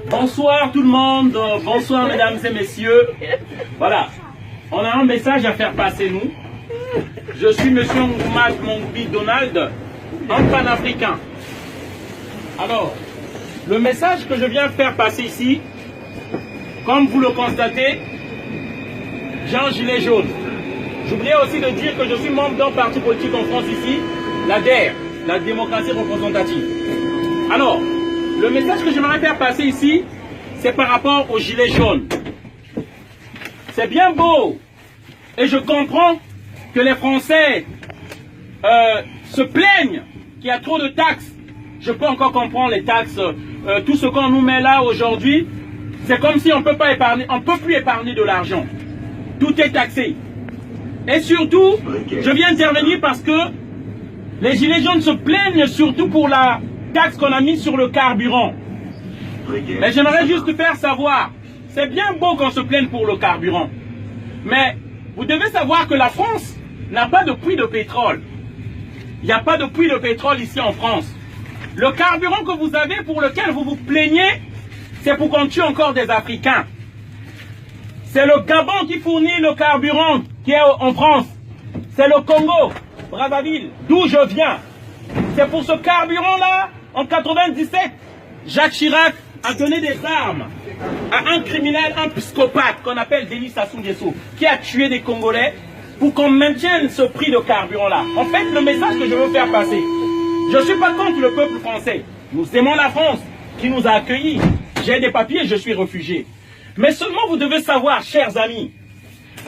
Bonsoir tout le monde, bonsoir mesdames et messieurs. Voilà, on a un message à faire passer nous. Je suis monsieur Ngoumad Mongbi Donald, un panafricain. Alors, le message que je viens faire passer ici, comme vous le constatez, j'ai un gilet jaune. J'oubliais aussi de dire que je suis membre d'un parti politique en France ici, la DER, la démocratie représentative. Alors, le message que j'aimerais faire passer ici, c'est par rapport au gilet jaune. C'est bien beau, et je comprends que les Français se plaignent qu'il y a trop de taxes. Je peux encore comprendre les taxes, tout ce qu'on nous met là aujourd'hui, c'est comme si on peut pas épargner, on peut plus épargner de l'argent. Tout est taxé. Et surtout, je viens intervenir parce que les gilets jaunes se plaignent surtout pour la taxe qu'on a mise sur le carburant. Mais j'aimerais juste faire savoir, c'est bien beau qu'on se plaigne pour le carburant, mais vous devez savoir que la France n'a pas de puits de pétrole. Il n'y a pas de puits de pétrole ici en France. Le carburant que vous avez, pour lequel vous vous plaignez, c'est pour qu'on tue encore des Africains. C'est le Gabon qui fournit le carburant qui est en France. C'est le Congo, Brazzaville, d'où je viens. C'est pour ce carburant-là, en 97, Jacques Chirac a donné des armes à un criminel, un psychopathe qu'on appelle Denis Sassou Nguesso, qui a tué des Congolais pour qu'on maintienne ce prix de carburant-là. En fait, le message que je veux faire passer, je ne suis pas contre le peuple français. Nous aimons la France qui nous a accueillis. J'ai des papiers, je suis réfugié. Mais seulement vous devez savoir, chers amis,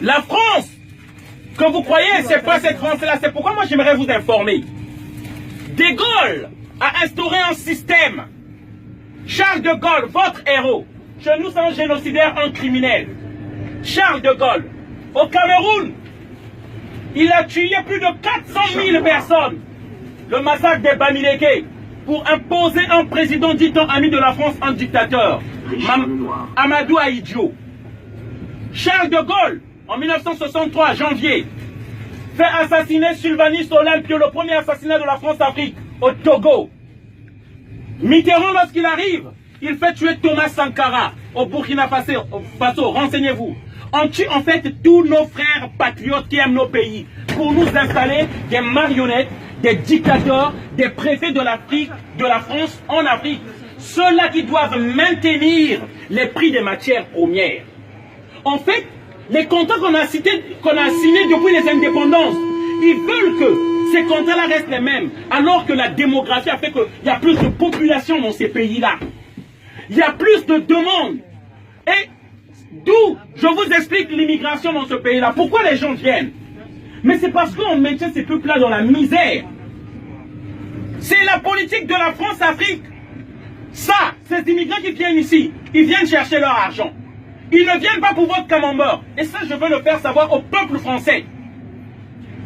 la France que vous croyez, c'est pas cette France-là. C'est pourquoi moi j'aimerais vous informer. De Gaulle a instauré un système. Charles de Gaulle, votre héros, chez nous c'est un génocidaire, un criminel. Charles de Gaulle, au Cameroun, il a tué plus de 400 000 personnes. Le massacre des Bamileke, pour imposer un président dit-on ami de la France, un dictateur. Amadou Ahidjo. Charles de Gaulle, en 1963, janvier, fait assassiner Sylvanus Olympio, le premier assassinat de la France-Afrique, au Togo. Mitterrand, lorsqu'il arrive, il fait tuer Thomas Sankara au Burkina Faso. Renseignez-vous. On tue en fait tous nos frères patriotes qui aiment nos pays pour nous installer des marionnettes, des dictateurs, des préfets de l'Afrique, de la France en Afrique. Ceux-là qui doivent maintenir les prix des matières premières. En fait, les contrats qu'on a signés depuis les indépendances, ils veulent que ces contrats-là restent les mêmes, alors que la démographie a fait qu'il y a plus de population dans ces pays-là. Il y a plus de demandes. Et d'où je vous explique l'immigration dans ce pays-là. Pourquoi les gens viennent? Mais c'est parce qu'on maintient ces peuples-là dans la misère. C'est la politique de la France-Afrique. Ça, ces immigrants qui viennent ici, ils viennent chercher leur argent. Ils ne viennent pas pour votre camembert. Et ça, je veux le faire savoir au peuple français.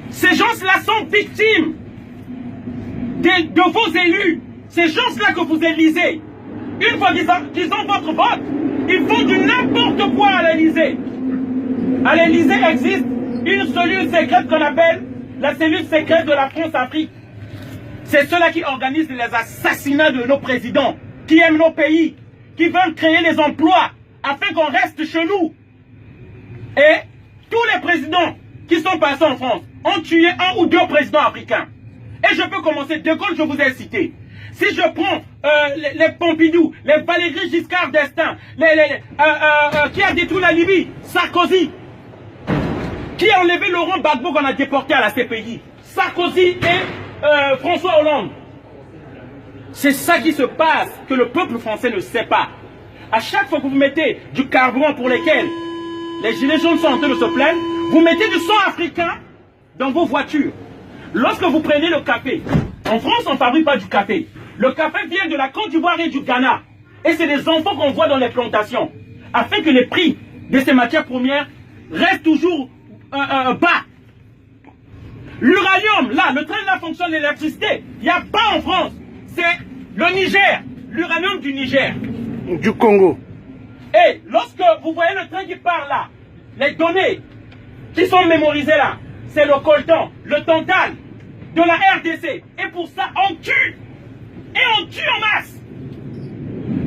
Ces gens-là sont victimes de vos élus. Ces gens-là que vous élisez. Une fois qu'ils ont votre vote, ils font du n'importe quoi à l'Élysée. À l'Élysée existe une cellule secrète qu'on appelle la cellule secrète de la France-Afrique. C'est ceux-là qui organisent les assassinats de nos présidents, qui aiment nos pays, qui veulent créer les emplois afin qu'on reste chez nous. Et tous les présidents qui sont passés en France ont tué un ou deux présidents africains. Et je peux commencer. De Gaulle, je vous ai cité. Si je prends les Pompidou, les Valéry Giscard d'Estaing, qui a détruit la Libye, Sarkozy, qui a enlevé Laurent Gbagbo qu'on a déporté à la CPI, Sarkozy et François Hollande. C'est ça qui se passe, que le peuple français ne sait pas. À chaque fois que vous mettez du carburant pour lesquels les gilets jaunes sont en train de se plaindre, vous mettez du sang africain dans vos voitures. Lorsque vous prenez le café, en France on ne fabrique pas du café. Le café vient de la Côte d'Ivoire et du Ghana. Et c'est des enfants qu'on voit dans les plantations. Afin que les prix de ces matières premières restent toujours bas. L'uranium, là, le train là fonctionne l'électricité. Il n'y a pas en France. C'est le Niger. L'uranium du Niger. Du Congo. Et lorsque vous voyez le train qui part là, les données qui sont mémorisées là, c'est le coltan, le tantal de la RDC. Et pour ça, on tue. Et on tue en masse.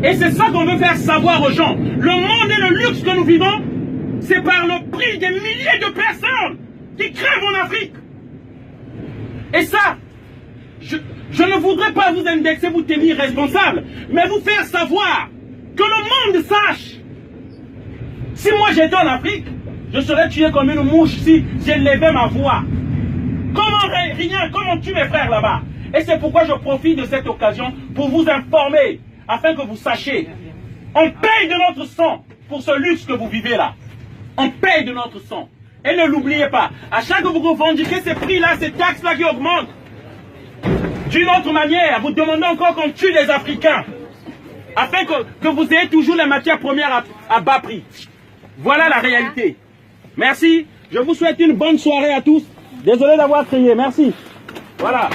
Et c'est ça qu'on veut faire savoir aux gens. Le monde et le luxe que nous vivons, c'est par le prix des milliers de personnes qui crèvent en Afrique. Et ça, je ne voudrais pas vous indexer, vous tenir responsable, mais vous faire savoir que le monde sache. Si moi j'étais en Afrique, je serais tué comme une mouche si j'élevais ma voix. Comment rien, comment on tue mes frères là-bas? Et c'est pourquoi je profite de cette occasion pour vous informer, afin que vous sachiez. On paye de notre sang pour ce luxe que vous vivez là. On paye de notre sang. Et ne l'oubliez pas, à chaque fois que vous revendiquez ces prix-là, ces taxes-là qui augmentent, d'une autre manière, vous demandez encore qu'on tue les Africains, afin que vous ayez toujours les matières premières à bas prix. Voilà la réalité. Merci. Je vous souhaite une bonne soirée à tous. Désolé d'avoir crié. Merci. Voilà.